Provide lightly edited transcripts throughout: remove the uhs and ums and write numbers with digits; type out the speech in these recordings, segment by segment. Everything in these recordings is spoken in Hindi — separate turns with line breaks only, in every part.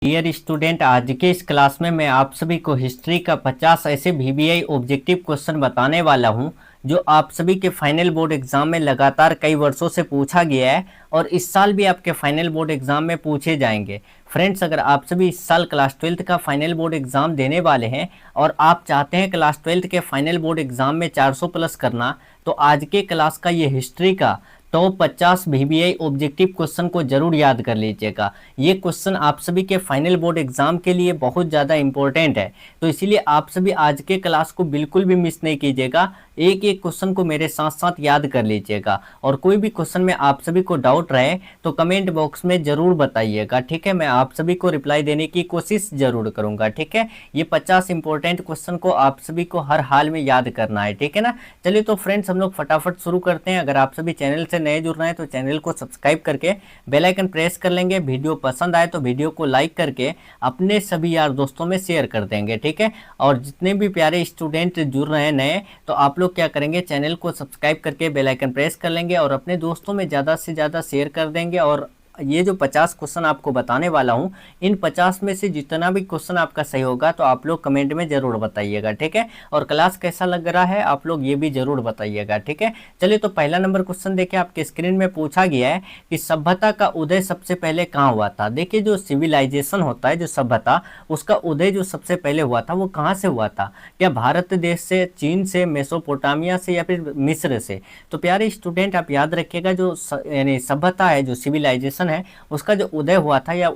डियर स्टूडेंट, आज के इस क्लास में मैं आप सभी को हिस्ट्री का 50 ऐसे वीवीआई ऑब्जेक्टिव क्वेश्चन बताने वाला हूं जो आप सभी के फाइनल बोर्ड एग्जाम में लगातार कई वर्षों से पूछा गया है और इस साल भी आपके फाइनल बोर्ड एग्जाम में पूछे जाएंगे। फ्रेंड्स, अगर आप सभी इस साल क्लास 12th का फाइनल बोर्ड एग्जाम देने वाले हैं और आप चाहते हैं क्लास 12th के फाइनल बोर्ड एग्जाम में 400 प्लस करना, तो आज के क्लास का ये हिस्ट्री का टॉप 50 वीवीआई ऑब्जेक्टिव क्वेश्चन को जरूर याद कर लीजिएगा। ये क्वेश्चन आप सभी के फाइनल बोर्ड एग्जाम के लिए बहुत ज़्यादा इंपॉर्टेंट है, तो इसीलिए आप सभी आज के क्लास को बिल्कुल भी मिस नहीं कीजिएगा। एक एक क्वेश्चन को मेरे साथ साथ याद कर लीजिएगा और कोई भी क्वेश्चन में आप सभी को डाउट रहे तो कमेंट बॉक्स में ज़रूर बताइएगा, ठीक है। मैं आप सभी को रिप्लाई देने की कोशिश ज़रूर करूँगा, ठीक है। ये 50 इंपॉर्टेंट क्वेश्चन को आप सभी को हर हाल में याद करना है, ठीक है ना। चलिए तो फ्रेंड्स, हम लोग फटाफट शुरू करते हैं। अगर आप सभी चैनल से नए जुड़ रहे हैं तो चैनल को सब्सक्राइब करके बेल आइकन प्रेस कर लेंगे। वीडियो पसंद आए तो वीडियो को लाइक करके अपने सभी यार दोस्तों में शेयर कर देंगे, ठीक है। और जितने भी प्यारे स्टूडेंट जुड़ रहे हैं नए, तो आप लोग क्या करेंगे, चैनल को सब्सक्राइब करके बेल आइकन प्रेस कर लेंगे और अपने दोस्तों में ज़्यादा से ज़्यादा शेयर कर देंगे। और ये जो 50 क्वेश्चन आपको बताने वाला हूँ, इन 50 में से जितना भी क्वेश्चन आपका सही होगा तो आप लोग कमेंट में ज़रूर बताइएगा, ठीक है। और क्लास कैसा लग रहा है आप लोग ये भी ज़रूर बताइएगा, ठीक है। चलिए तो पहला नंबर क्वेश्चन देखिए, आपके स्क्रीन में पूछा गया है कि सभ्यता का उदय सबसे पहले कहाँ हुआ था। देखिए, जो सिविलाइजेशन होता है, जो सभ्यता, उसका उदय जो सबसे पहले हुआ था वो कहाँ से हुआ था। क्या भारत देश से, चीन से, मेसोपोटामिया से या फिर मिस्र से। तो प्यारे स्टूडेंट आप याद रखिएगा, जो यानी सभ्यता है, जो सिविलाइजेशन है, उसका जो उदय हुआ था या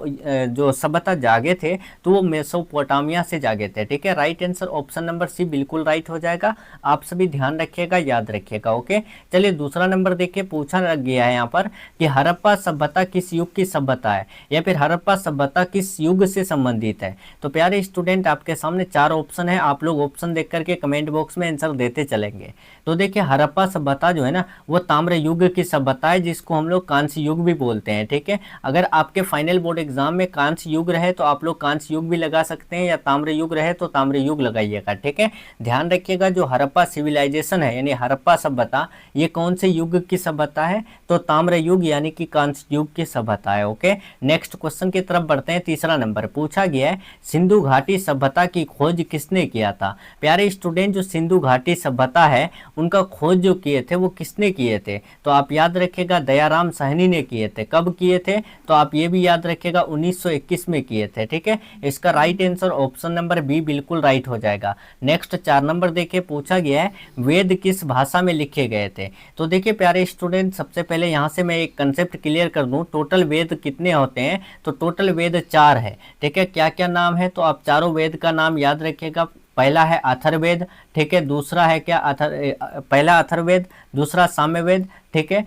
जो सभ्यता जागे थे तो वो मेसोपोटामिया से जागे थे, ठीक है। Right answer option number C बिल्कुल राइट हो जाएगा। आप सभी ध्यान रखिएगा, याद रखिएगा, ओके। चलिए दूसरा नंबर देखिए, पूछा गया है यहाँ पर कि हड़प्पा सभ्यता किस युग की सभ्यता है या फिर हड़प्पा सभ्यता किस युग से संबंधित है। तो प्यारे स्टूडेंट आपके सामने 4 ऑप्शन है, आप लोग ऑप्शन देख करके कमेंट बॉक्स में आंसर देते चलेंगे। तो देखिए, हड़प्पा सभ्यता जो है ना, वो ताम्र युग की सभ्यता है, जिसको हम लोग कांस्य युग भी बोलते हैं, ठीक है। अगर आपके फाइनल बोर्ड एग्जाम में कांस्य युग रहे तो आप लोग कांस्य युग भी लगा सकते हैं, या ताम्र युग रहे तो ताम्र युग लगाइएगा, ठीक है। ध्यान रखिएगा, जो हड़प्पा सिविलाइजेशन है यानी हड़प्पा सभ्यता, ये कौन से युग की सभ्यता है, तो ताम्र युग यानी कि कांस्य युग की सभ्यता है, ओके। नेक्स्ट क्वेश्चन की तरफ बढ़ते हैं। तीसरा नंबर पूछा गया है, सिंधु घाटी सभ्यता की खोज किसने किया था। प्यारे स्टूडेंट, जो सिंधु घाटी सभ्यता है उनका खोज जो किए थे वो किसने किए थे, तो आप याद रखिएगा दयाराम साहनी ने किए थे। कब किए थे, तो आप ये भी याद रखिएगा 1921 में किए थे, ठीक है। इसका right answer option number B बिल्कुल राइट हो जाएगा। नेक्स्ट 4 नंबर देखिए, पूछा गया है वेद किस भाषा में लिखे गए थे। तो देखिए प्यारे स्टूडेंट, सबसे पहले यहाँ से मैं एक कंसेप्ट क्लियर कर दूँ, टोटल वेद कितने होते हैं, तो टोटल वेद 4 है, ठीक है। क्या क्या नाम है, तो आप चारों वेद का नाम याद रखिएगा। पहला है अथर्ववेद, ठीक है। दूसरा है क्या, पहला अथर्ववेद, दूसरा सामवेद, ठीक है।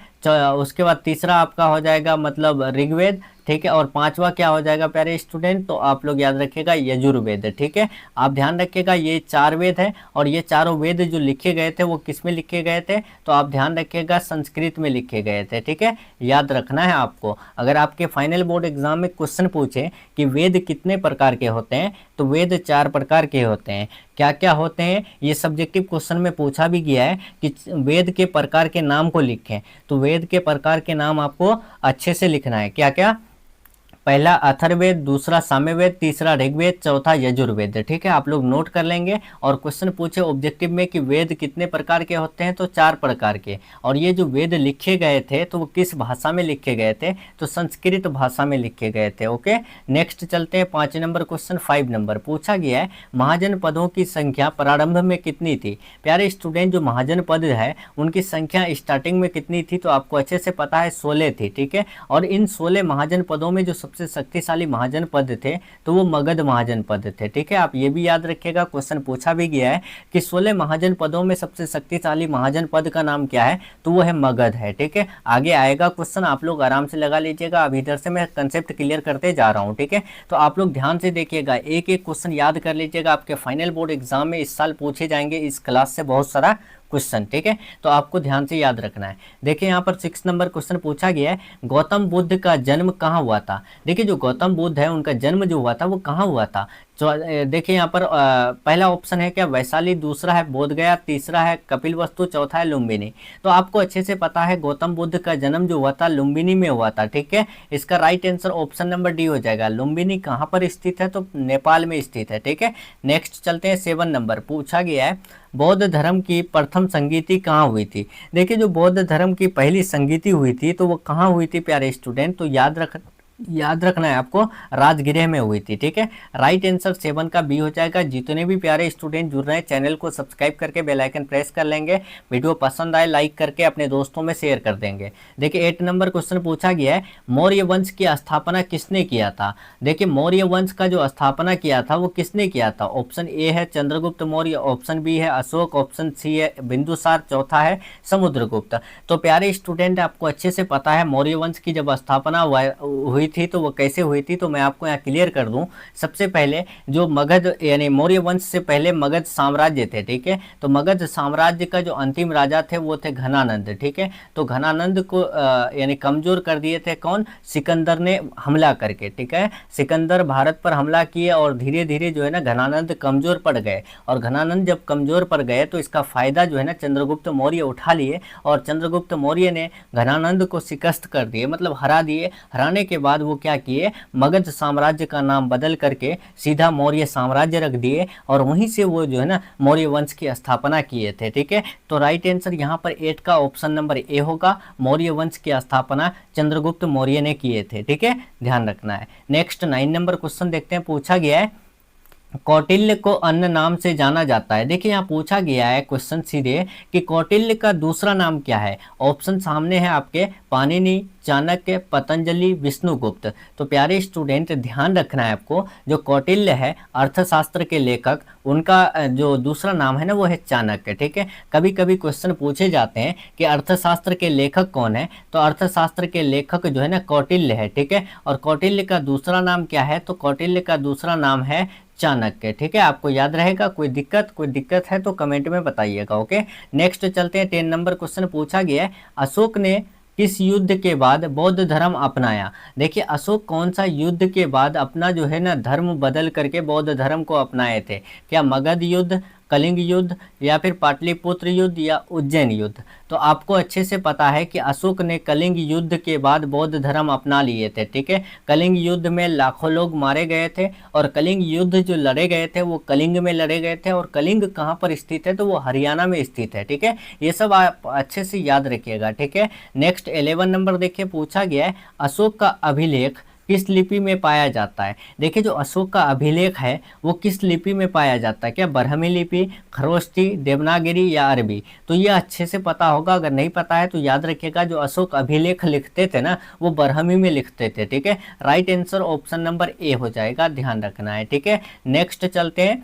उसके बाद तीसरा आपका हो जाएगा मतलब ऋग्वेद, ठीक है। और पांचवा क्या हो जाएगा प्यारे स्टूडेंट, तो आप लोग याद रखिएगा यजुर्वेद, ठीक है। आप ध्यान रखिएगा, ये 4 वेद है और ये चारों वेद जो लिखे गए थे वो किस में लिखे गए थे, तो आप ध्यान रखिएगा संस्कृत में लिखे गए थे, ठीक है। याद रखना है आपको। अगर आपके फाइनल बोर्ड एग्जाम में क्वेश्चन पूछे कि वेद कितने प्रकार के होते हैं, तो वेद 4 प्रकार के होते हैं। क्या क्या होते हैं, ये सब्जेक्टिव क्वेश्चन में पूछा भी गया है कि वेद के प्रकार के नाम को लिखें। तो वेद के प्रकार के नाम आपको अच्छे से लिखना है। क्या क्या, पहला अथर्ववेद, दूसरा सामवेद, तीसरा ऋग्वेद, चौथा यजुर्वेद, ठीक है। आप लोग नोट कर लेंगे। और क्वेश्चन पूछे ऑब्जेक्टिव में कि वेद कितने प्रकार के होते हैं, तो 4 प्रकार के। और ये जो वेद लिखे गए थे तो वो किस भाषा में लिखे गए थे, तो संस्कृत भाषा में लिखे गए थे, ओके। नेक्स्ट चलते हैं 5 नंबर क्वेश्चन। 5 नंबर पूछा गया है, महाजन पदों की संख्या प्रारंभ में कितनी थी। प्यारे स्टूडेंट, जो महाजन पद है उनकी संख्या स्टार्टिंग में कितनी थी, तो आपको अच्छे से पता है 16 थी, ठीक है। और इन 16 महाजन पदों में जो सबसे शक्तिशाली महाजन पद थे तो वो मगध महाजन पद थे, ठीक है। आप ये भी याद रखिएगा, क्वेश्चन पूछा भी गया है कि 16 महाजन पदों में सबसे शक्तिशाली महाजन पद का नाम क्या है, तो वो है मगध है, ठीक है। आगे आएगा क्वेश्चन, आप लोग आराम से लगा लीजिएगा। अब इधर से मैं कंसेप्ट क्लियर करते जा रहा हूँ, ठीक है। तो आप लोग ध्यान से देखिएगा, एक एक क्वेश्चन याद कर लीजिएगा। आपके फाइनल बोर्ड एग्जाम में इस साल पूछे जाएंगे, इस क्लास से बहुत सारा क्वेश्चन, ठीक है। तो आपको ध्यान से याद रखना है। देखिए यहाँ पर 6 नंबर क्वेश्चन पूछा गया है, गौतम बुद्ध का जन्म कहाँ हुआ था। देखिए जो गौतम बुद्ध है उनका जन्म जो हुआ था वो कहाँ हुआ था। तो देखिए यहाँ पर पहला ऑप्शन है क्या वैशाली, दूसरा है बोधगया, तीसरा है कपिलवस्तु, चौथा है लुम्बिनी। तो आपको अच्छे से पता है गौतम बुद्ध का जन्म जो हुआ था लुम्बिनी में हुआ था, ठीक है। इसका right answer option number D हो जाएगा। लुम्बिनी कहाँ पर स्थित है, तो नेपाल में स्थित है, ठीक है। नेक्स्ट चलते हैं 7 नंबर पूछा गया है, बौद्ध धर्म की प्रथम संगीति कहाँ हुई थी। देखिए जो बौद्ध धर्म की पहली संगीति हुई थी तो वो कहाँ हुई थी प्यारे स्टूडेंट, तो याद रखना है आपको, राजगृह में हुई थी, ठीक है। राइट आंसर 7 का बी हो जाएगा। जितने भी प्यारे स्टूडेंट जुड़ रहे हैं चैनल को सब्सक्राइब करके बेल आइकन प्रेस कर लेंगे, वीडियो पसंद आए लाइक करके अपने दोस्तों में शेयर कर देंगे। देखिए 8 नंबर क्वेश्चन पूछा गया है, मौर्य वंश की स्थापना किसने किया था। देखिए मौर्य वंश का जो स्थापना किया था वो किसने किया था। ऑप्शन ए है चंद्रगुप्त मौर्य, ऑप्शन बी है अशोक, ऑप्शन सी है बिंदुसार, चौथा है समुद्रगुप्त। तो प्यारे स्टूडेंट आपको अच्छे से पता है मौर्य वंश की जब स्थापना हुई थी तो वो कैसे हुई थी, तो मैं आपको यहाँ क्लियर कर दूं। सबसे पहले जो मगध यानी मौर्य वंश से पहले मगध साम्राज्य थे, ठीक है। तो मगध साम्राज्य का जो अंतिम राजा थे वो थे घनानंद, ठीक है। तो घनानंद को यानी कमजोर कर दिए थे कौन, सिकंदर ने हमला करके, ठीक है। सिकंदर भारत पर हमला किए और धीरे धीरे जो है ना घनानंद कमजोर पड़ गए, और घनानंद जब कमजोर पड़ गए तो इसका फायदा जो है ना चंद्रगुप्त मौर्य उठा लिए, और चंद्रगुप्त मौर्य ने घनानंद को शिकस्त कर दिए, मतलब हरा दिए। हराने के बाद वो क्या किए, मगध साम्राज्य का नाम बदल करके सीधा मौर्य साम्राज्य रख दिए, और वहीं से वो जो है ना मौर्य वंश की स्थापना किए थे, ठीक है। तो राइट आंसर यहाँ पर 8 का ऑप्शन नंबर ए होगा, मौर्य वंश की स्थापना चंद्रगुप्त मौर्य ने किए थे, ठीक है, ध्यान रखना है। नेक्स्ट 9 नंबर क्वेश्चन देखते हैं, पूछा गया है कौटिल्य को अन्य नाम से जाना जाता है। देखिए यहाँ पूछा गया है क्वेश्चन सीधे कि कौटिल्य का दूसरा नाम क्या है। ऑप्शन सामने है आपके, पाणिनि, चाणक्य, पतंजलि, विष्णुगुप्त। तो प्यारे स्टूडेंट ध्यान रखना है आपको, जो कौटिल्य है अर्थशास्त्र के लेखक, उनका जो दूसरा नाम है ना वो है चाणक्य, ठीक है। कभी कभी क्वेश्चन पूछे जाते हैं कि अर्थशास्त्र के लेखक कौन है, तो अर्थशास्त्र के लेखक जो है ना कौटिल्य है, ठीक है। और कौटिल्य का दूसरा नाम क्या है, तो कौटिल्य का दूसरा नाम है चाणक्य, ठीक है। आपको याद रहेगा। कोई दिक्कत है तो कमेंट में बताइएगा, ओके। नेक्स्ट चलते हैं 10 नंबर क्वेश्चन पूछा गया है, अशोक ने किस युद्ध के बाद बौद्ध धर्म अपनाया। देखिए अशोक कौन सा युद्ध के बाद अपना जो है ना धर्म बदल करके बौद्ध धर्म को अपनाए थे। क्या मगध युद्ध, कलिंग युद्ध, या फिर पाटलिपुत्र युद्ध, या उज्जैन युद्ध। तो आपको अच्छे से पता है कि अशोक ने कलिंग युद्ध के बाद बौद्ध धर्म अपना लिए थे, ठीक है। कलिंग युद्ध में लाखों लोग मारे गए थे, और कलिंग युद्ध जो लड़े गए थे वो कलिंग में लड़े गए थे, और कलिंग कहाँ पर स्थित है, तो वो हरियाणा में स्थित है, ठीक है। ये सब आप अच्छे से याद रखिएगा, ठीक है। नेक्स्ट 11 नंबर देखिए पूछा गया है, अशोक का अभिलेख किस लिपि में पाया जाता है। देखिए जो अशोक का अभिलेख है वो किस लिपि में पाया जाता है, क्या ब्राह्मी लिपि, खरोष्ठी, देवनागरी, या अरबी। तो ये अच्छे से पता होगा, अगर नहीं पता है तो याद रखिएगा, जो अशोक अभिलेख लिखते थे ना वो ब्राह्मी में लिखते थे, ठीक है। Right answer option number A हो जाएगा, ध्यान रखना है, ठीक है। नेक्स्ट चलते हैं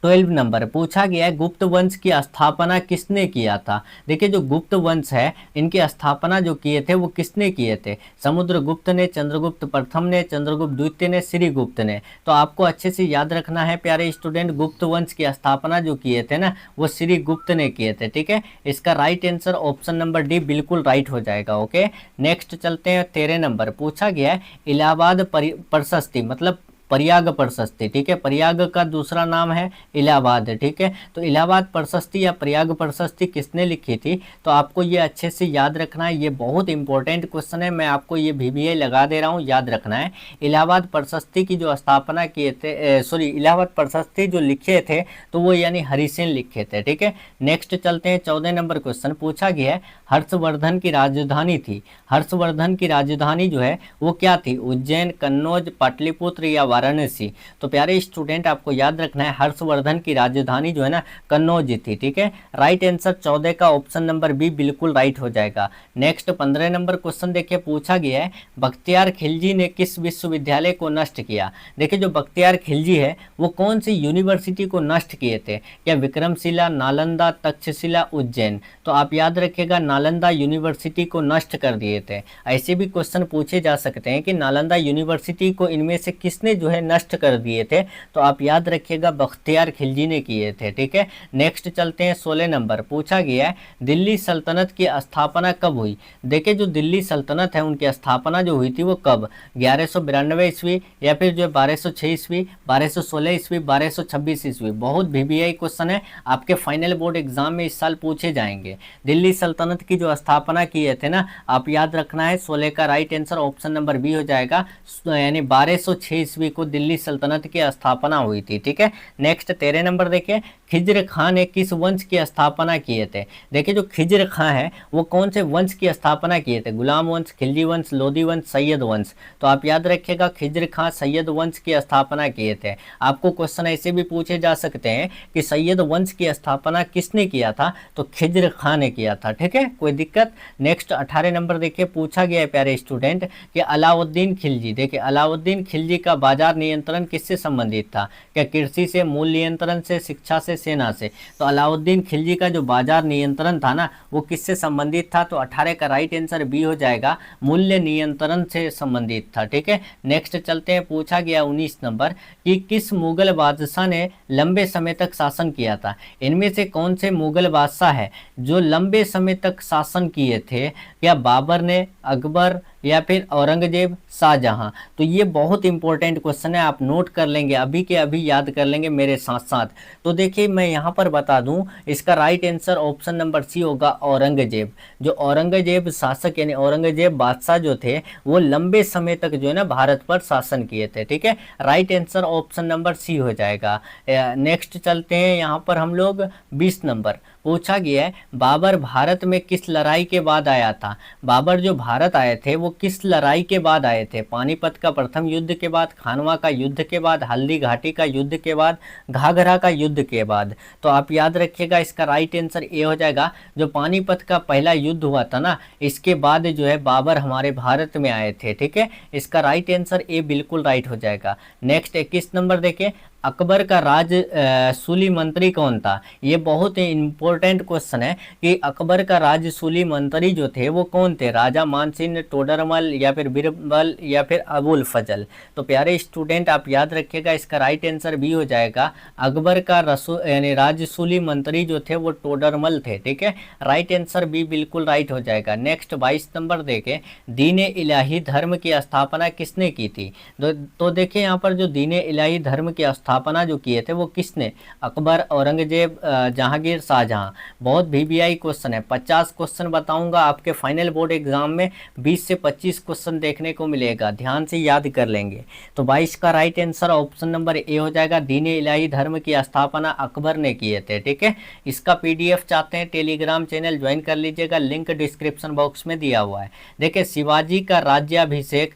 12 नंबर पूछा गया है, गुप्त वंश की स्थापना किसने किया था। देखिए जो गुप्त वंश है इनकी स्थापना जो किए थे वो किसने किए थे, समुद्रगुप्त ने, चंद्रगुप्त प्रथम ने, चंद्रगुप्त द्वितीय ने, श्रीगुप्त ने। तो आपको अच्छे से याद रखना है प्यारे स्टूडेंट, गुप्त वंश की स्थापना जो किए थे ना वो श्रीगुप्त ने किए थे, ठीक है। इसका right answer option number D बिल्कुल राइट हो जाएगा, ओके। नेक्स्ट चलते हैं 13 नंबर पूछा गया है, इलाहाबाद प्रशस्ति मतलब प्रयाग प्रशस्ति, ठीक है। प्रयाग का दूसरा नाम है इलाहाबाद, ठीक है। तो इलाहाबाद प्रशस्ति या प्रयाग प्रशस्ति किसने लिखी थी, तो आपको ये अच्छे से याद रखना है। ये बहुत इंपॉर्टेंट क्वेश्चन है, मैं आपको ये VBI लगा दे रहा हूँ, याद रखना है। इलाहाबाद प्रशस्ति की जो स्थापना किए थे, सॉरी इलाहाबाद प्रशस्ति जो लिखे थे तो वो यानी हरिसेन लिखे थे, ठीक है। नेक्स्ट चलते हैं 14 नंबर क्वेश्चन पूछा गया है, हर्षवर्धन की राजधानी थी। हर्षवर्धन की राजधानी जो है वो क्या थी, उज्जैन, कन्नौज, पाटलिपुत्र, या वाराणसी। तो प्यारे स्टूडेंट आपको याद रखना है, हर्षवर्धन की राजधानी जो है ना कन्नौज थी, ठीक है। राइट आंसर 14 का ऑप्शन नंबर बी बिल्कुल राइट हो जाएगा। नेक्स्ट 15 नंबर क्वेश्चन देखिए पूछा गया है, बख्तियार खिलजी ने किस विश्वविद्यालय को नष्ट किया। देखिए जो बख्तियार खिलजी है वो कौन सी यूनिवर्सिटी को नष्ट किए थे, क्या विक्रमशिला, नालंदा, तक्षशिला, उज्जैन। तो आप याद रखिएगा नालंदा यूनिवर्सिटी को नष्ट कर दिए थे। ऐसे भी क्वेश्चन पूछे जा सकते हैं कि नालंदा यूनिवर्सिटी को इनमें से किसने जो है नष्ट कर दिए थे, तो आप याद रखिएगा बख्तियार खिलजी ने किए थे। ठीक है, नेक्स्ट चलते हैं 16 नंबर। पूछा गया है दिल्ली सल्तनत की स्थापना कब हुई। देखिए जो दिल्ली सल्तनत है उनकी स्थापना जो हुई थी वो कब, 1192 ईस्वी या फिर जो 1206 ईस्वी, 1216 ईस्वी, 1226 ईस्वी। बहुत VBI क्वेश्चन है, आपके फाइनल बोर्ड एग्जाम में इस साल पूछे जाएंगे। दिल्ली सल्तनत की जो स्थापना किए थे ना, आप याद रखना है 16 का right answer option number B हो जाएगा, यानी 1206 ईस्वी को दिल्ली सल्तनत की स्थापना हुई थी। ठीक है, नेक्स्ट 13 नंबर देखिए, खिज्र खां ने किस वंश की स्थापना किए थे। देखिए जो खिज्र खां है वो कौन से वंश की स्थापना किए थे, गुलाम वंश, खिलजी वंश, लोधी वंश, सैयद वंश। तो आप याद रखिएगा खिज्र खां सैयद वंश की स्थापना किए थे। आपको क्वेश्चन ऐसे भी पूछे जा सकते हैं कि सैयद वंश की स्थापना किसने किया था, तो खिज्र खां ने किया था। ठीक है, कोई दिक्कत। नेक्स्ट 18 नंबर देखिए, पूछा गया है प्यारे स्टूडेंट कि अलाउद्दीन खिलजी, देखिए अलाउद्दीन खिलजी का बाजार नियंत्रण किससे संबंधित था, क्या कृषि से, मूल नियंत्रण से, शिक्षा से, सेना से। तो अलाउद्दीन खिलजी का जो बाजार नियंत्रण था ना वो किससे संबंधित था, तो 18 का राइट आंसर बी हो जाएगा, मूल्य नियंत्रण से संबंधित था। ठीक है, नेक्स्ट चलते हैं। पूछा गया 19 नंबर कि किस मुगल बादशाह ने लंबे समय तक शासन किया था। इनमें से कौन से मुगल बादशाह है जो लंबे समय तक शासन किए थे, क्या बाबर ने, अकबर या फिर औरंगजेब, शाहजहां। तो ये बहुत इंपॉर्टेंट क्वेश्चन है, आप नोट कर लेंगे, अभी के अभी याद कर लेंगे मेरे साथ साथ। तो देखिए मैं यहाँ पर बता दूं, इसका right answer option number C होगा, औरंगजेब। जो औरंगजेब शासक यानी औरंगजेब बादशाह जो थे वो लंबे समय तक जो है ना भारत पर शासन किए थे। ठीक है, right answer option number C हो जाएगा। नेक्स्ट चलते हैं यहाँ पर हम लोग 20 नंबर। पूछा गया है बाबर भारत में किस लड़ाई के बाद आया था। बाबर जो भारत आए थे वो किस लड़ाई के बाद आए थे, पानीपत का प्रथम युद्ध के बाद, खानवा का युद्ध के बाद, हल्दी घाटी का युद्ध के बाद, घाघरा का युद्ध के बाद। तो आप याद रखिएगा इसका राइट आंसर ए हो जाएगा, जो पानीपत का पहला युद्ध हुआ था ना इसके बाद जो है बाबर हमारे भारत में आए थे। ठीक है, इसका राइट आंसर ए बिल्कुल राइट हो जाएगा। नेक्स्ट 21 नंबर देखें, अकबर का राजसूली मंत्री कौन था। ये बहुत ही इंपॉर्टेंट क्वेश्चन है कि अकबर का राजसूली मंत्री जो थे वो कौन थे, राजा मानसिंह, टोडरमल या फिर बीरबल या फिर अबुल फजल। तो प्यारे स्टूडेंट आप याद रखिएगा इसका राइट आंसर बी हो जाएगा, अकबर का यानी राजसूली मंत्री जो थे वो टोडरमल थे। ठीक है, राइट आंसर बी बिल्कुल राइट हो जाएगा। नेक्स्ट 22 नंबर देखें, दीन इलाही धर्म की स्थापना किसने की थी। तो देखिए यहाँ पर जो दीन इलाही धर्म की स्थापना जो किए थे वो किसने, अकबर, औरंगजेब, जहांगीर, शाहजहां। बहुत VBI क्वेश्चन है, 50 क्वेश्चन बताऊंगा आपके फाइनल बोर्ड एग्जाम में, 20 से 25 क्वेश्चन देखने को मिलेगा, ध्यान से याद कर लेंगे। तो 22 का right answer option number A हो जाएगा, दीन इलाही धर्म की स्थापना अकबर ने किए थे। ठीक है, इसका PDF चाहते हैं टेलीग्राम चैनल ज्वाइन कर लीजिएगा, लिंक डिस्क्रिप्शन बॉक्स में दिया हुआ है। देखिए शिवाजी का राज्याभिषेक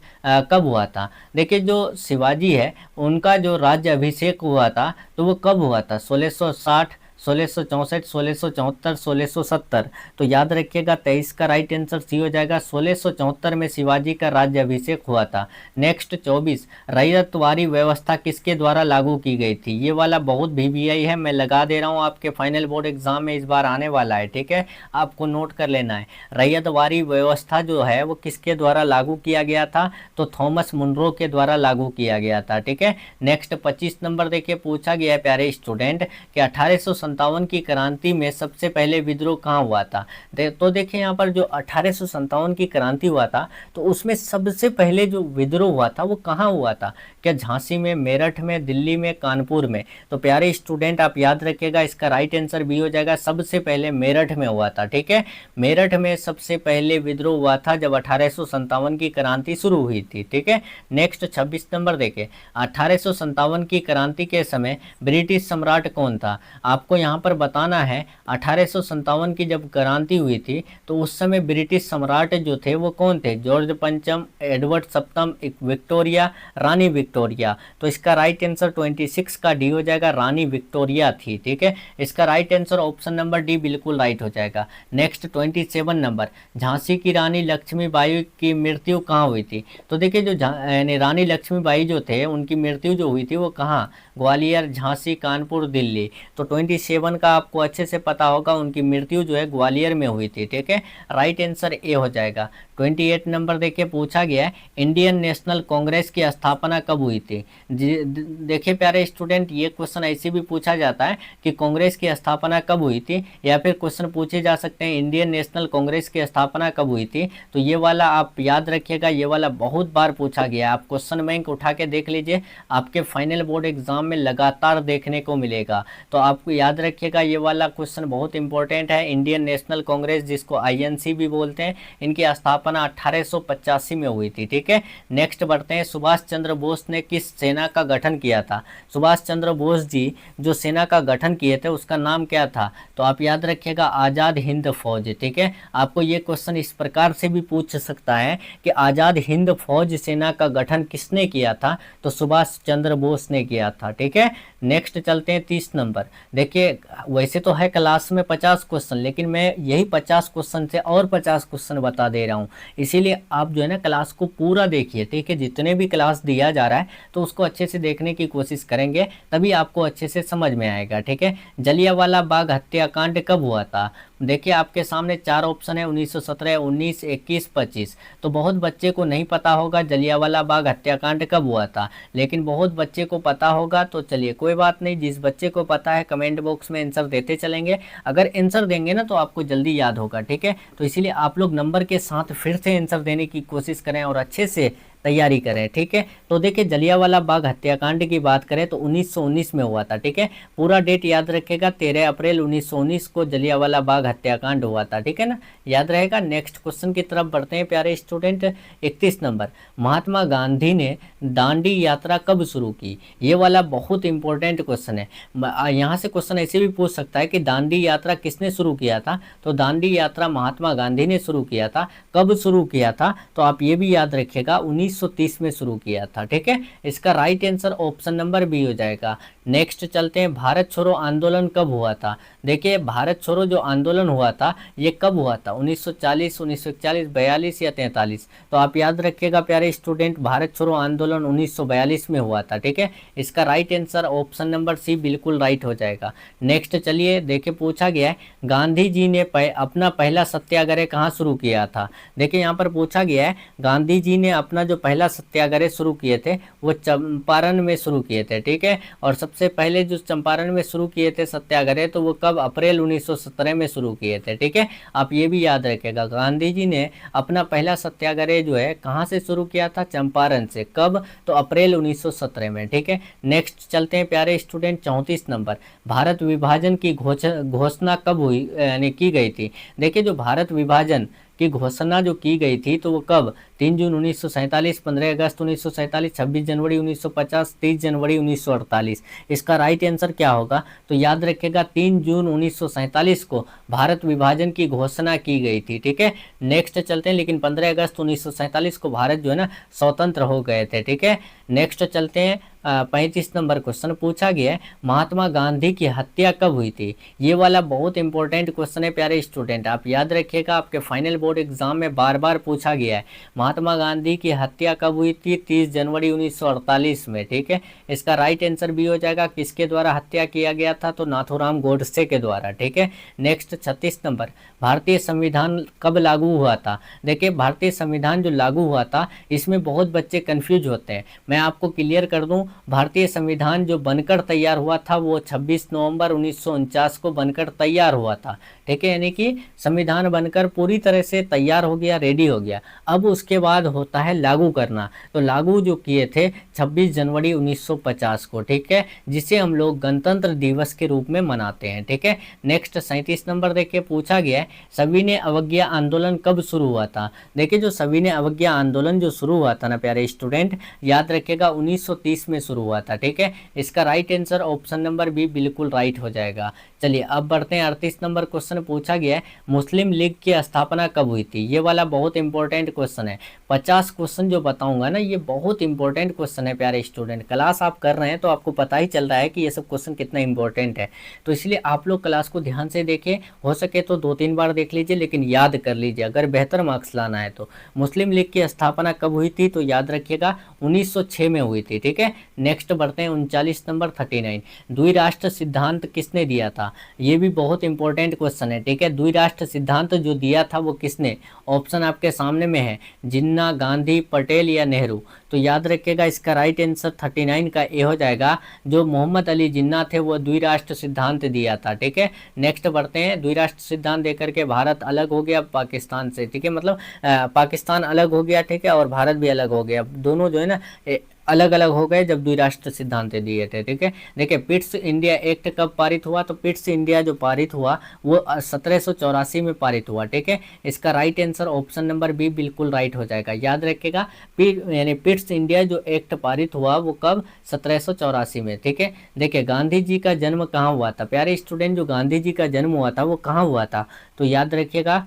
कब हुआ था। देखिए जो शिवाजी है उनका जो राज्याभिषेक हुआ था तो वो कब हुआ था, 1660, 1664, 1674, 1670। तो याद रखिएगा 23 का राइट आंसर सी हो जाएगा, 1674 में शिवाजी का राज्याभिषेक हुआ था। नेक्स्ट 24, रैयतवारी व्यवस्था किसके द्वारा लागू की गई थी। ये वाला बहुत VBI है, मैं लगा दे रहा हूँ, आपके फाइनल बोर्ड एग्जाम में इस बार आने वाला है। ठीक है, आपको नोट कर लेना है, रैयतवारी व्यवस्था जो है वो किसके द्वारा लागू किया गया था, तो थॉमस मुनरो के द्वारा लागू किया गया था। ठीक है, नेक्स्ट 25 नंबर देखिए, पूछा गया है प्यारे स्टूडेंट कि 1857 की क्रांति में सबसे पहले विद्रोह कहाँ हुआ था। तो देखिए यहाँ पर जो 1857 की क्रांति हुआ था तो उसमें सबसे पहले जो विद्रोह हुआ था वो कहाँ हुआ था, क्या झांसी में, मेरठ में, दिल्ली में, कानपुर में। तो प्यारे स्टूडेंट आप याद रखिएगा इसका राइट आंसर बी हो जाएगा, सबसे पहले मेरठ में हुआ था। ठीक है, मेरठ में सबसे पहले विद्रोह हुआ था जब 1857 की क्रांति शुरू हुई थी। ठीक है, नेक्स्ट 26 नंबर देखें, 1857 की क्रांति के समय ब्रिटिश सम्राट कौन था। आपको यहाँ पर बताना है 1857 की जब क्रांति हुई थी तो उस समय ब्रिटिश सम्राट जो थे वो कौन थे, जॉर्ज पंचम, एडवर्ड सप्तम, विक्टोरिया, रानी विक्टोरिया। तो इसका राइट आंसर 26 का डी हो जाएगा, रानी विक्टोरिया थी। ठीक है, इसका right answer option number D बिल्कुल राइट हो जाएगा। नेक्स्ट 27 नंबर, झांसी की रानी लक्ष्मीबाई की मृत्यु कहाँ हुई थी। तो देखिए जो यानी रानी लक्ष्मीबाई जो थे उनकी मृत्यु जो हुई थी वो कहाँ, ग्वालियर, झांसी, कानपुर, दिल्ली। तो 26 1947 का आपको अच्छे से पता होगा, उनकी मृत्यु जो है ग्वालियर में हुई थी। ठीक है, राइट आंसर ए हो जाएगा। 28 नंबर देखिए पूछा गया है, इंडियन नेशनल कांग्रेस की स्थापना कब हुई थी। देखिए प्यारे स्टूडेंट, ये क्वेश्चन ऐसे भी पूछा जाता है कि कांग्रेस की स्थापना कब हुई थी, या फिर क्वेश्चन पूछे जा सकते हैं इंडियन नेशनल कांग्रेस की स्थापना कब हुई थी। तो ये वाला आप याद रखिएगा, ये वाला बहुत बार पूछा गया है। आप क्वेश्चन बैंक उठा के देख लीजिए, आपके फाइनल बोर्ड एग्जाम में लगातार देखने को मिलेगा। तो आपको याद रखिएगा, ये वाला क्वेश्चन बहुत इंपॉर्टेंट है। इंडियन नेशनल कांग्रेस, जिसको आईएनसी भी बोलते हैं, इनकी स्थापना 1885 में हुई थी। ठीक है, नेक्स्ट बढ़ते हैं। सुभाष चंद्र बोस ने किस सेना का गठन किया था। सुभाष चंद्र बोस जी जो सेना का गठन किए थे उसका नाम क्या था। तो आप याद रखिएगा, आज़ाद हिंद फौज। ठीक है, आपको ये क्वेश्चन इस प्रकार से भी पूछ सकता है कि आज़ाद हिंद फौज सेना का गठन किसने किया था। तो सुभाष चंद्र बोस ने किया था। ठीक है, नेक्स्ट चलते हैं 30 नंबर। देखिए वैसे तो है क्लास में 50 क्वेश्चन, लेकिन मैं यही 50 क्वेश्चन से और 50 क्वेश्चन बता दे रहा हूँ, इसीलिए आप जो है ना क्लास को पूरा देखिए। ठीक है, जितने भी क्लास दिया जा रहा है तो उसको अच्छे से देखने की कोशिश करेंगे, तभी आपको अच्छे से समझ में आएगा। ठीक है, जलियांवाला बाग हत्याकांड कब हुआ था। देखिए आपके सामने 4 ऑप्शन है, 1917, 19, 21, 25। तो बहुत बच्चे को नहीं पता होगा जलियांवाला बाग हत्याकांड कब हुआ था, लेकिन बहुत बच्चे को पता होगा। तो चलिए कोई बात नहीं, जिस बच्चे को पता है कमेंट बॉक्स में आंसर देते चलेंगे। अगर आंसर देंगे ना तो आपको जल्दी याद होगा। ठीक है, तो इसीलिए आप लोग नंबर के साथ फिर से आंसर देने की कोशिश करें और अच्छे से तैयारी करें। ठीक है, तो देखिए जलियांवाला बाग हत्याकांड की बात करें तो 1919 में हुआ था। ठीक है, पूरा डेट याद रखेगा, 13 अप्रैल 1919 को जलियांवाला बाग हत्याकांड हुआ था। ठीक है ना, याद रहेगा। नेक्स्ट क्वेश्चन की तरफ बढ़ते हैं प्यारे स्टूडेंट। 31 नंबर, महात्मा गांधी ने दांडी यात्रा कब शुरू की। ये वाला बहुत इंपॉर्टेंट क्वेश्चन है। यहाँ से क्वेश्चन ऐसे भी पूछ सकता है कि दांडी यात्रा किसने शुरू किया था। तो दांडी यात्रा महात्मा गांधी ने शुरू किया था। कब शुरू किया था, तो आप ये भी याद रखिएगा, 1930 में शुरू किया था। ठीक है, इसका right answer option number B हो जाएगा। नेक्स्ट चलते हैं, भारत छोड़ो आंदोलन कब हुआ था। देखिए भारत छोड़ो जो आंदोलन हुआ था ये कब हुआ था, 1940, 1941, 42 या 43। तो आप याद रखिएगा प्यारे स्टूडेंट, भारत छोड़ो आंदोलन 1942 में हुआ था। ठीक है, इसका right answer option number C बिल्कुल राइट हो जाएगा। नेक्स्ट चलिए देखिए, पूछा गया है गांधी जी ने अपना पहला सत्याग्रह कहाँ शुरू किया था। देखिए यहाँ पर पूछा गया है, गांधी जी ने अपना जो पहला सत्याग्रह शुरू किए थे वो चंपारण में शुरू किए थे। ठीक है, और सबसे पहले जो चंपारण में शुरू किए थे सत्याग्रह, तो वो कब, अप्रैल 1917 में शुरू किए थे। ठीक है, आप ये भी याद रखेगा, गांधी जी ने अपना पहला सत्याग्रह जो है कहाँ से शुरू किया था, चंपारण से। कब, तो अप्रैल 1917 में। ठीक है, नेक्स्ट चलते हैं प्यारे स्टूडेंट। 34 नंबर, भारत विभाजन की घोषणा कब हुई, यानी की गई थी। देखिए जो भारत विभाजन की घोषणा जो की गई थी तो वो कब, 3 जून 1947, 15 अगस्त 1947, 26 जनवरी 1950, 30 जनवरी 1948। इसका राइट आंसर क्या होगा, तो याद रखिएगा 3 जून 1947 को भारत विभाजन की घोषणा की गई थी। ठीक है, नेक्स्ट चलते हैं, लेकिन 15 अगस्त 1947 को भारत जो है ना स्वतंत्र हो गए थे। ठीक है, नेक्स्ट चलते हैं। 35 नंबर क्वेश्चन पूछा गया है, महात्मा गांधी की हत्या कब हुई थी। ये वाला बहुत इंपॉर्टेंट क्वेश्चन है प्यारे स्टूडेंट, आप याद रखिएगा, आपके फाइनल बोर्ड एग्जाम में बार बार पूछा गया है। महात्मा गांधी की हत्या कब हुई थी, 30 जनवरी 1948 में। ठीक है, इसका राइट आंसर भी हो जाएगा, किसके द्वारा हत्या किया गया था, तो नाथूराम गोडसे के द्वारा। ठीक है, नेक्स्ट 36 नंबर, भारतीय संविधान कब लागू हुआ था। देखिए भारतीय संविधान जो लागू हुआ था इसमें बहुत बच्चे कंफ्यूज होते हैं, मैं आपको क्लियर कर दूं। भारतीय संविधान जो बनकर तैयार हुआ था वो 26 नवंबर 1949 को बनकर तैयार हुआ था। ठीक है, यानी कि संविधान बनकर पूरी तरह से तैयार हो गया, रेडी हो गया। अब उसके बाद होता है लागू करना, तो लागू जो किए थे 26 जनवरी 1950 को। ठीक है, जिसे हम लोग गणतंत्र दिवस के रूप में मनाते हैं। ठीक है, नेक्स्ट 37 नंबर देखिए, पूछा गया है सविनय अवज्ञा आंदोलन कब शुरू हुआ था। देखिए जो सविनय अवज्ञा आंदोलन जो शुरू हुआ था ना प्यारे स्टूडेंट, याद रखिएगा 1930 में शुरू हुआ था। ठीक है, इसका right answer option number B बिल्कुल राइट हो जाएगा। चलिए अब बढ़ते हैं। 38 नंबर क्वेश्चन पूछा गया है, मुस्लिम लीग की स्थापना कब हुई थी। ये वाला बहुत इंपॉर्टेंट क्वेश्चन है। 50 क्वेश्चन जो बताऊंगा ना ये बहुत इंपॉर्टेंट क्वेश्चन है प्यारे स्टूडेंट। क्लास आप कर रहे हैं तो आपको पता ही चल रहा है कि ये सब क्वेश्चन कितना इंपॉर्टेंट है, तो इसलिए आप लोग क्लास को ध्यान से देखिए, हो सके तो 2-3 बार देख लीजिए, लेकिन याद कर लीजिए अगर बेहतर मार्क्स लाना है तो। मुस्लिम लीग की स्थापना कब हुई थी, तो याद रखिएगा 1906 में हुई थी, ठीक है। नेक्स्ट बढ़ते हैं 39 नंबर 39, द्विराष्ट्र सिद्धांत किसने दिया था, ये भी बहुत इंपॉर्टेंट क्वेश्चन है, ठीक है। द्विराष्ट्र सिद्धांत जो दिया था वो किसने, ऑप्शन आपके सामने में है, जिन्ना, गांधी, पटेल या नेहरू। तो याद रखिएगा इसका राइट आंसर 39 का ए हो जाएगा, जो मोहम्मद अली जिन्ना थे वो द्विराष्ट्र सिद्धांत दिया था, ठीक है। नेक्स्ट बढ़ते हैं, द्विराष्ट्र सिद्धांत देकर के भारत अलग हो गया पाकिस्तान से, ठीक है, मतलब पाकिस्तान अलग हो गया, ठीक है, और भारत भी अलग हो गया, दोनों जो है ना अलग अलग हो गए जब द्विराष्ट्र सिद्धांत दिए थे, ठीक है। देखिए पिट्स इंडिया एक्ट कब पारित हुआ, तो पिट्स इंडिया जो पारित हुआ वो 1784 में पारित हुआ, ठीक है। इसका right answer option number B बिल्कुल राइट हो जाएगा। याद रखिएगा यानी पिट्स इंडिया जो एक्ट पारित हुआ वो कब, 1784 में, ठीक है। देखिए गांधी जी का जन्म कहाँ हुआ था, प्यारे स्टूडेंट जो गांधी जी का जन्म हुआ था वो कहाँ हुआ था, तो याद रखिएगा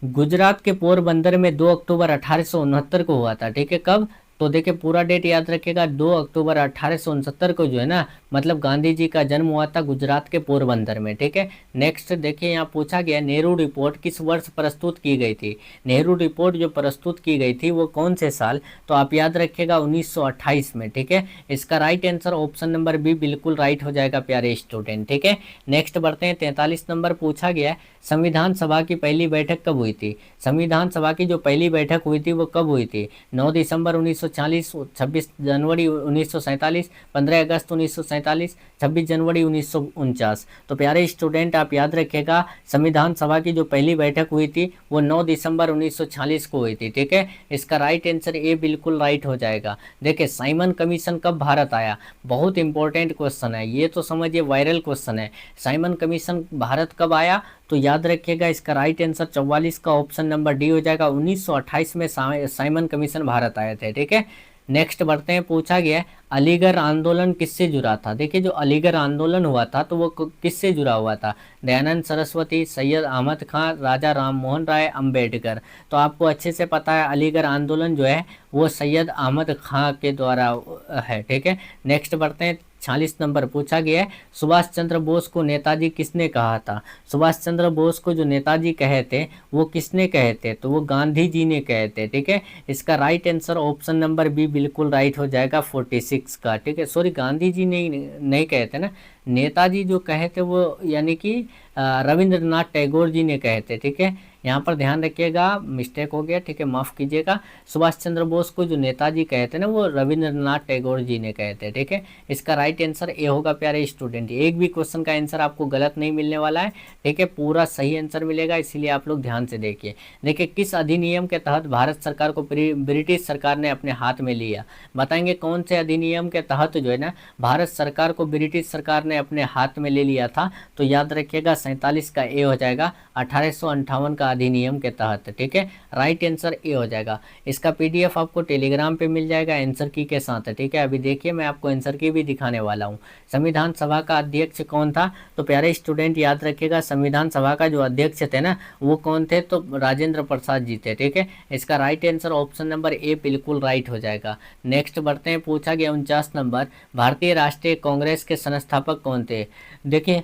गुजरात के पोरबंदर में 2 अक्टूबर 1869 को हुआ था, ठीक है। कब, तो देखिए पूरा डेट याद रखिएगा, 2 अक्टूबर 1869 को जो है ना, मतलब गांधी जी का जन्म हुआ था गुजरात के पोरबंदर में, ठीक है। नेक्स्ट देखिए यहाँ पूछा गया नेहरू रिपोर्ट किस वर्ष प्रस्तुत की गई थी, नेहरू रिपोर्ट जो प्रस्तुत की गई थी वो कौन से साल, तो आप याद रखिएगा 1928 में, ठीक है। इसका right answer option number B बिल्कुल राइट हो जाएगा प्यारे स्टूडेंट, ठीक है। नेक्स्ट बढ़ते हैं 43 नंबर पूछा गया संविधान सभा की पहली बैठक कब हुई थी, संविधान सभा की जो पहली बैठक हुई थी वो कब हुई थी, 9 दिसंबर 1940, 26 जनवरी 1947, 15 अगस्त 1947, 26 जनवरी 1949। तो प्यारे स्टूडेंट आप याद रखिएगा संविधान सभा की जो पहली बैठक हुई थी वो 9 दिसंबर 1946 को हुई थी, ठीक है। इसका राइट आंसर ए बिल्कुल राइट हो जाएगा। देखिए साइमन कमीशन कब भारत आया, बहुत इंपॉर्टेंट क्वेश्चन है ये, तो समझिए वायरल क्वेश्चन है। साइमन कमीशन भारत कब आया, तो याद रखिएगा इसका राइट आंसर 44 का ऑप्शन नंबर डी हो जाएगा। 1928 में साइमन कमीशन भारत आए थे, ठीक है। नेक्स्ट बढ़ते हैं, पूछा गया अलीगढ़ आंदोलन किससे जुड़ा था। देखिए जो अलीगढ़ आंदोलन हुआ था तो वो किससे जुड़ा हुआ था, दयानंद सरस्वती, सैयद अहमद खान, राजा राममोहन राय, अंबेडकर। तो आपको अच्छे से पता है अलीगढ़ आंदोलन जो है वो सैयद अहमद खान के द्वारा है, ठीक है। नेक्स्ट बढ़ते हैं 46 नंबर पूछा गया है सुभाष चंद्र बोस को नेताजी किसने कहा था, सुभाष चंद्र बोस को जो नेताजी कहे थे वो किसने कहे थे, तो वो गांधी जी ने कहे थे, ठीक है। इसका right answer option number B बिल्कुल राइट हो जाएगा 46 का, ठीक है। सॉरी गांधी जी नहीं कहे थे ना, नेताजी जो कहे थे वो यानी कि रविंद्रनाथ टैगोर जी ने कहे थे, ठीक है। यहाँ पर ध्यान रखिएगा मिस्टेक हो गया, ठीक है, माफ़ कीजिएगा। सुभाष चंद्र बोस को जो नेताजी कहे थे ना वो रविंद्रनाथ टैगोर जी ने कहे थे, ठीक है। इसका राइट आंसर ए होगा प्यारे स्टूडेंट। एक भी क्वेश्चन का आंसर आपको गलत नहीं मिलने वाला है, ठीक है, पूरा सही आंसर मिलेगा, इसीलिए आप लोग ध्यान से देखिए। देखिए किस अधिनियम के तहत भारत सरकार को ब्रिटिश सरकार ने अपने हाथ में लिया, बताएंगे कौन से अधिनियम के तहत जो है ना भारत सरकार को ब्रिटिश सरकार ने अपने हाथ में ले लिया था, तो याद रखिएगा 47 का ए हो जाएगा, 1858 का अधिनियम के तहत, ठीक है। राइट आंसर ए हो जाएगा। इसका पीडीएफ आपको टेलीग्राम पे मिल जाएगा आंसर की के साथ, ठीक है। अभी देखिए मैं आपको आंसर की भी दिखाने वाला हूँ। संविधान सभा का अध्यक्ष कौन था, तो प्यारे स्टूडेंट याद रखिएगा संविधान सभा का जो अध्यक्ष थे ना वो कौन थे, तो राजेंद्र प्रसाद जी थे, ठीक है। इसका right answer option number A बिल्कुल राइट हो जाएगा। नेक्स्ट बढ़ते हैं, पूछा गया 49 नंबर भारतीय राष्ट्रीय कांग्रेस के संस्थापक कौन थे। देखिए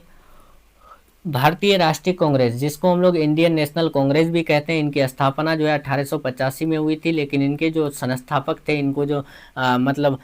भारतीय राष्ट्रीय कांग्रेस जिसको हम लोग इंडियन नेशनल कांग्रेस भी कहते हैं, इनकी स्थापना जो है 1885 में हुई थी, लेकिन इनके जो संस्थापक थे, इनको जो मतलब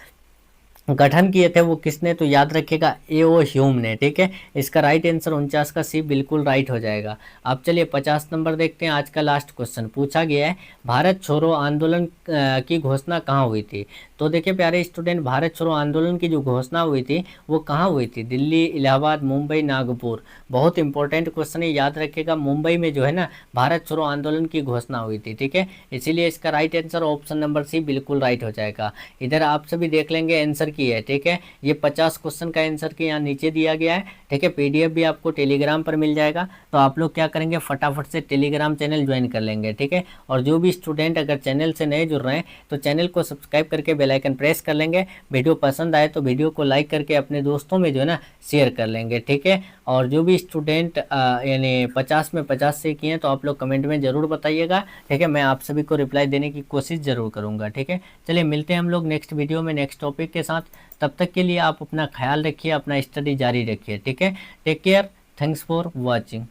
गठन किए थे वो किसने, तो याद रखिएगा ए.ओ. ह्यूम ने, ठीक है। इसका राइट आंसर 49 का सी बिल्कुल राइट हो जाएगा। अब चलिए 50 नंबर देखते हैं। आज का लास्ट क्वेश्चन पूछा गया है भारत छोड़ो आंदोलन की घोषणा कहाँ हुई थी। तो देखिए प्यारे स्टूडेंट भारत छोड़ो आंदोलन की जो घोषणा हुई थी वो कहाँ हुई थी, दिल्ली, इलाहाबाद, मुंबई, नागपुर। बहुत इंपॉर्टेंट क्वेश्चन है, याद रखिएगा मुंबई में जो है ना भारत छोड़ो आंदोलन की घोषणा हुई थी, ठीक है। इसीलिए इसका right answer option number C बिल्कुल राइट हो जाएगा। इधर आप सभी देख लेंगे आंसर की है, ठीक है। ये 50 क्वेश्चन का आंसर की यहाँ नीचे दिया गया है, ठीक है। पीडीएफ भी आपको टेलीग्राम पर मिल जाएगा। तो आप लोग क्या करेंगे, फटाफट से टेलीग्राम चैनल ज्वाइन कर लेंगे, ठीक है। और जो भी स्टूडेंट अगर चैनल से नए जुड़ रहे हैं तो चैनल को सब्सक्राइब करके बेल आइकन प्रेस कर लेंगे। वीडियो पसंद आए तो वीडियो को लाइक करके अपने दोस्तों में जो है ना शेयर कर लेंगे, ठीक है। और जो भी स्टूडेंट यानी 50 में 50 से किए हैं तो आप लोग कमेंट में ज़रूर बताइएगा, ठीक है। मैं आप सभी को रिप्लाई देने की कोशिश ज़रूर करूँगा, ठीक है। चलिए मिलते हैं हम लोग नेक्स्ट वीडियो में नेक्स्ट टॉपिक के साथ। तब तक के लिए आप अपना ख्याल रखिए, अपना स्टडी जारी रखिए, ठीक है। Take care, thanks for watching.